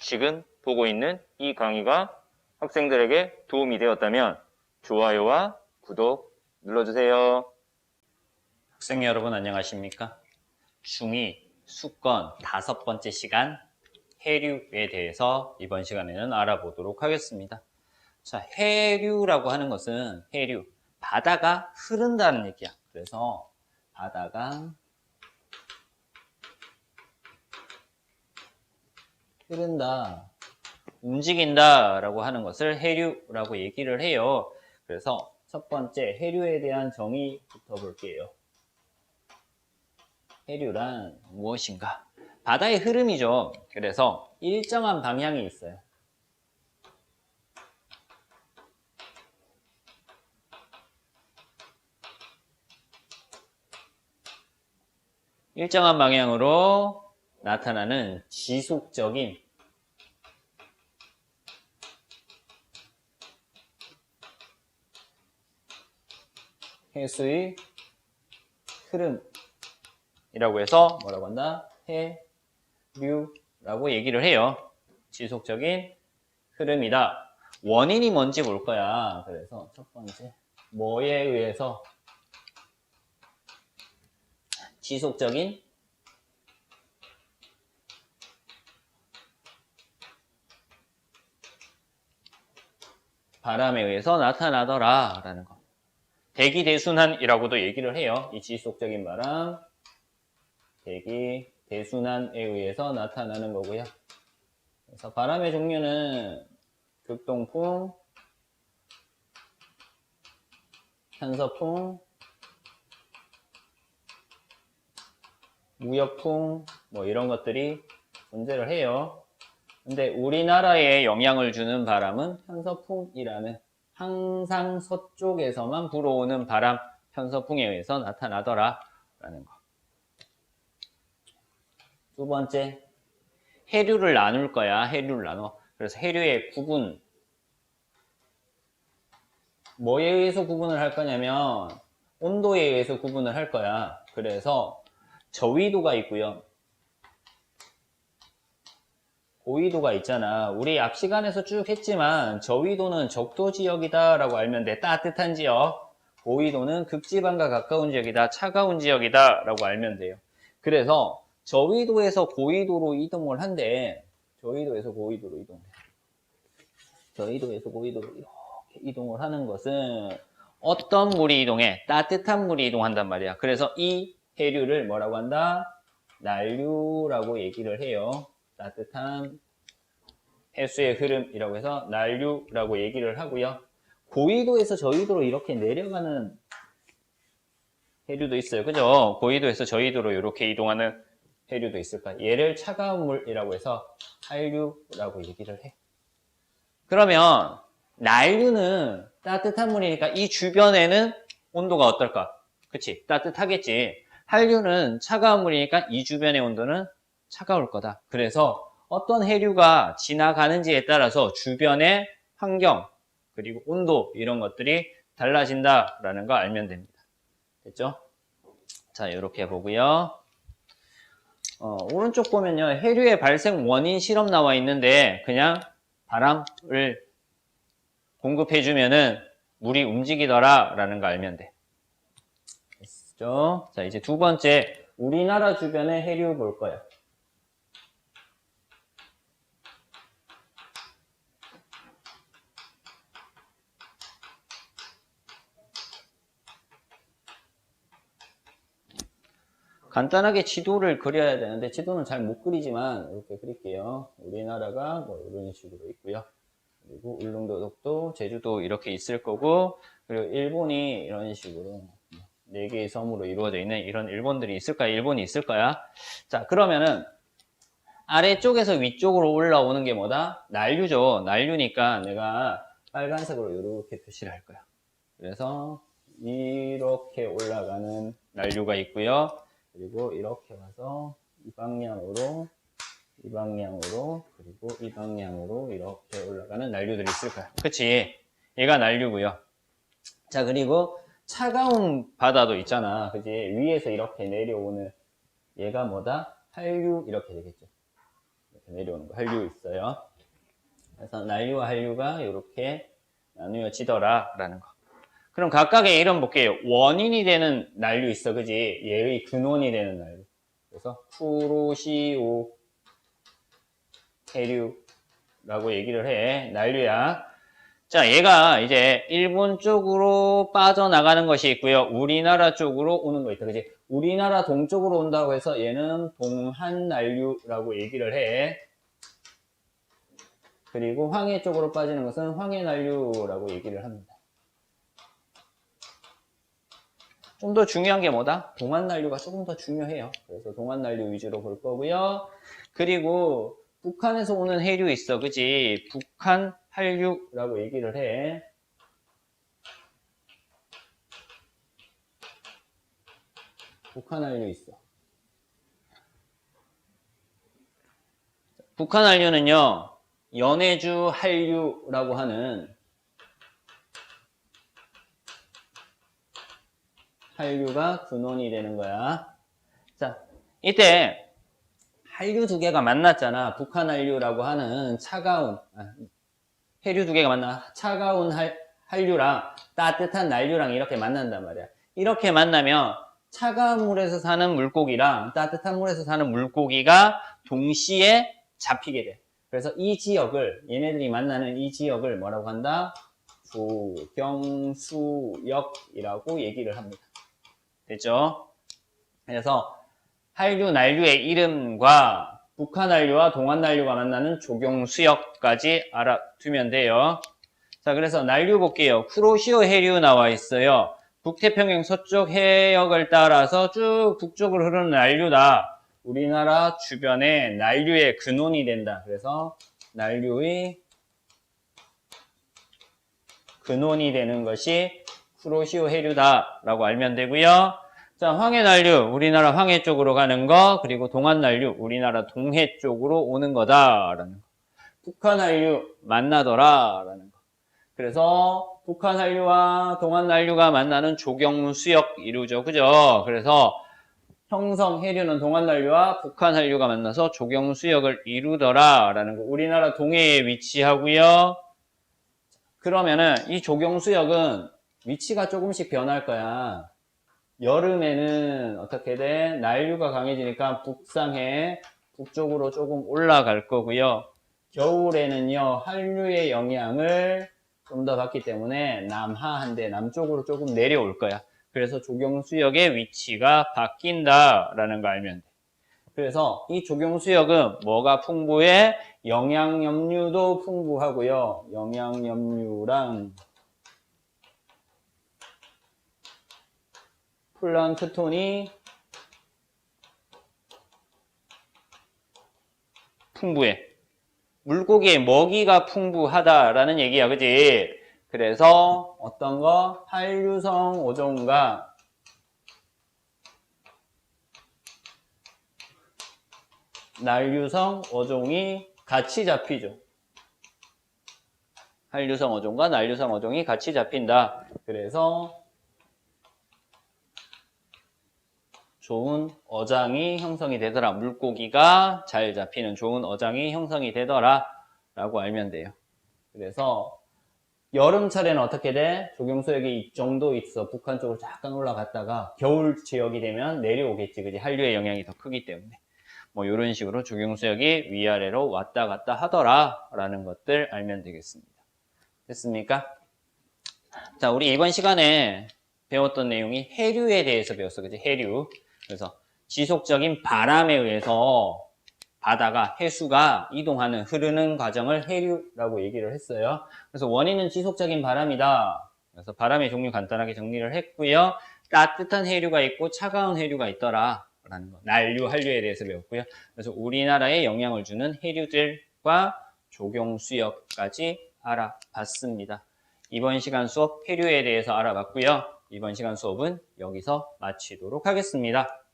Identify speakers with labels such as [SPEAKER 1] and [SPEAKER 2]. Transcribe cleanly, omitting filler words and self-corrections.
[SPEAKER 1] 지금 보고 있는 이 강의가 학생들에게 도움이 되었다면 좋아요와 구독 눌러주세요. 학생 여러분 안녕하십니까? 중2 수권 5번째 시간 해류에 대해서 이번 시간에는 알아보도록 하겠습니다. 자, 해류라고 하는 것은 해류, 바다가 흐른다는 얘기야. 그래서 바다가 흐른다, 움직인다 라고 하는 것을 해류라고 얘기를 해요. 그래서 첫 번째 해류에 대한 정의부터 볼게요. 해류란 무엇인가? 바다의 흐름이죠. 그래서 일정한 방향이 있어요. 일정한 방향으로 나타나는 지속적인 해수의 흐름이라고 해서 뭐라고 한다? 해류라고 얘기를 해요. 지속적인 흐름이다. 원인이 뭔지 볼 거야. 그래서 첫 번째, 뭐에 의해서 지속적인 바람에 의해서 나타나더라 라는 거. 대기대순환이라고도 얘기를 해요. 이 지속적인 바람, 대기대순환에 의해서 나타나는 거고요. 그래서 바람의 종류는 극동풍, 편서풍, 무역풍, 뭐 이런 것들이 존재를 해요. 근데 우리나라에 영향을 주는 바람은 편서풍이라는 항상 서쪽에서만 불어오는 바람, 편서풍에 의해서 나타나더라 라는 거. 두 번째, 해류를 나눌 거야. 해류를 나눠. 그래서 해류의 구분, 뭐에 의해서 구분을 할 거냐면 온도에 의해서 구분을 할 거야. 그래서 저위도가 있고요, 고위도가 있잖아. 우리 앞 시간에서 쭉 했지만 저위도는 적도 지역이다 라고 알면 돼. 따뜻한 지역. 고위도는 극지방과 가까운 지역이다, 차가운 지역이다 라고 알면 돼요. 그래서 저위도에서 고위도로 이동을 한대. 저위도에서 고위도로 이동해. 저위도에서 고위도로 이렇게 이동을 하는 것은 어떤 물이 이동해? 따뜻한 물이 이동한단 말이야. 그래서 이 해류를 뭐라고 한다? 난류라고 얘기를 해요. 따뜻한 해수의 흐름이라고 해서 난류라고 얘기를 하고요. 고위도에서 저위도로 이렇게 내려가는 해류도 있어요. 그죠? 고위도에서 저위도로 이렇게 이동하는 해류도 있을까? 얘를 차가운 물이라고 해서 한류라고 얘기를 해. 그러면 난류는 따뜻한 물이니까 이 주변에는 온도가 어떨까? 그치? 따뜻하겠지. 한류는 차가운 물이니까 이 주변의 온도는 차가울 거다. 그래서 어떤 해류가 지나가는지에 따라서 주변의 환경, 그리고 온도 이런 것들이 달라진다라는 거 알면 됩니다. 됐죠? 자, 이렇게 보고요. 오른쪽 보면요, 해류의 발생 원인 실험 나와 있는데 그냥 바람을 공급해주면은 물이 움직이더라라는 거 알면 돼. 됐죠? 자, 이제 두 번째, 우리나라 주변의 해류 볼 거야. 간단하게 지도를 그려야 되는데 지도는 잘 못 그리지만 이렇게 그릴게요. 우리나라가 뭐 이런 식으로 있고요. 그리고 울릉도도, 제주도 이렇게 있을 거고, 그리고 일본이 이런 식으로 4개의 섬으로 이루어져 있는 이런 일본들이 있을까요? 일본이 있을 거야. 자, 그러면은 아래쪽에서 위쪽으로 올라오는 게 뭐다? 난류죠. 난류니까 내가 빨간색으로 이렇게 표시를 할 거야. 그래서 이렇게 올라가는 난류가 있고요. 그리고 이렇게 와서 이 방향으로, 그리고 이 방향으로 이렇게 올라가는 난류들이 있을 거야. 그치? 얘가 난류고요. 자, 그리고 차가운 바다도 있잖아. 그치? 위에서 이렇게 내려오는 얘가 뭐다? 한류 이렇게 되겠죠. 이렇게 내려오는 거, 한류 있어요. 그래서 난류와 한류가 이렇게 나누어지더라라는 거. 그럼 각각의 이름 볼게요. 원인이 되는 난류 있어, 그지? 얘의 근원이 되는 난류. 그래서 쿠로시오 해류라고 얘기를 해. 난류야. 자, 얘가 이제 일본 쪽으로 빠져나가는 것이 있고요. 우리나라 쪽으로 오는 거 있다, 그지? 우리나라 동쪽으로 온다고 해서 얘는 동한난류라고 얘기를 해. 그리고 황해 쪽으로 빠지는 것은 황해난류라고 얘기를 합니다. 좀 더 중요한 게 뭐다? 동한난류가 조금 더 중요해요. 그래서 동한난류 위주로 볼 거고요. 그리고 북한에서 오는 해류 있어, 그지? 북한 한류라고 얘기를 해. 북한 한류 있어. 북한 한류는요, 연해주 한류라고 하는 한류가 근원이 되는 거야. 자, 이때 한류 두 개가 만났잖아. 북한 한류라고 하는 차가운 해류 두 개가 만나 차가운 한류랑 따뜻한 난류랑 이렇게 만난단 말이야. 이렇게 만나면 차가운 물에서 사는 물고기랑 따뜻한 물에서 사는 물고기가 동시에 잡히게 돼. 그래서 이 지역을, 얘네들이 만나는 이 지역을 뭐라고 한다? 조경수역이라고 얘기를 합니다. 됐죠? 그래서 한류, 난류의 이름과 북한 한류와 동한 난류가 만나는 조경수역까지 알아두면 돼요. 자, 그래서 난류 볼게요. 쿠로시오 해류 나와 있어요. 북태평양 서쪽 해역을 따라서 쭉 북쪽으로 흐르는 난류다. 우리나라 주변에 난류의 근원이 된다. 그래서 난류의 근원이 되는 것이 쿠로시오 해류다라고 알면 되고요. 자, 황해난류, 우리나라 황해 쪽으로 가는 거, 그리고 동한난류, 우리나라 동해 쪽으로 오는 거다라는 거. 북한한류 만나더라라는 거. 그래서 북한한류와 동한난류가 만나는 조경수역 이루죠, 그죠? 그래서 형성 해류는 동한난류와 북한한류가 만나서 조경수역을 이루더라라는 거. 우리나라 동해에 위치하고요. 그러면은 이 조경수역은 위치가 조금씩 변할 거야. 여름에는 어떻게 돼? 난류가 강해지니까 북상해 북쪽으로 조금 올라갈 거고요. 겨울에는요, 한류의 영향을 좀 더 받기 때문에 남하한데 남쪽으로 조금 내려올 거야. 그래서 조경수역의 위치가 바뀐다라는 거 알면 돼. 그래서 이 조경수역은 뭐가 풍부해? 영양염류도 풍부하고요. 영양염류랑 플랑크톤이 풍부해. 물고기의 먹이가 풍부하다라는 얘기야, 그지? 그래서 어떤 거? 한류성 어종과 난류성 어종이 같이 잡히죠. 한류성 어종과 난류성 어종이 같이 잡힌다. 그래서 좋은 어장이 형성이 되더라. 물고기가 잘 잡히는 좋은 어장이 형성이 되더라 라고 알면 돼요. 그래서 여름철에는 어떻게 돼? 조경수역이 이 정도 있어. 북한 쪽으로 잠깐 올라갔다가 겨울 지역이 되면 내려오겠지. 그지? 한류의 영향이 더 크기 때문에. 뭐 이런 식으로 조경수역이 위아래로 왔다 갔다 하더라 라는 것들 알면 되겠습니다. 됐습니까? 자, 우리 이번 시간에 배웠던 내용이 해류에 대해서 배웠어. 그지? 해류. 그래서 지속적인 바람에 의해서 바다가, 해수가 이동하는, 흐르는 과정을 해류라고 얘기를 했어요. 그래서 원인은 지속적인 바람이다. 그래서 바람의 종류 간단하게 정리를 했고요. 따뜻한 해류가 있고 차가운 해류가 있더라 라는 거. 난류, 한류에 대해서 배웠고요. 그래서 우리나라에 영향을 주는 해류들과 조경수역까지 알아봤습니다. 이번 시간 수업 해류에 대해서 알아봤고요. 이번 시간 수업은 여기서 마치도록 하겠습니다.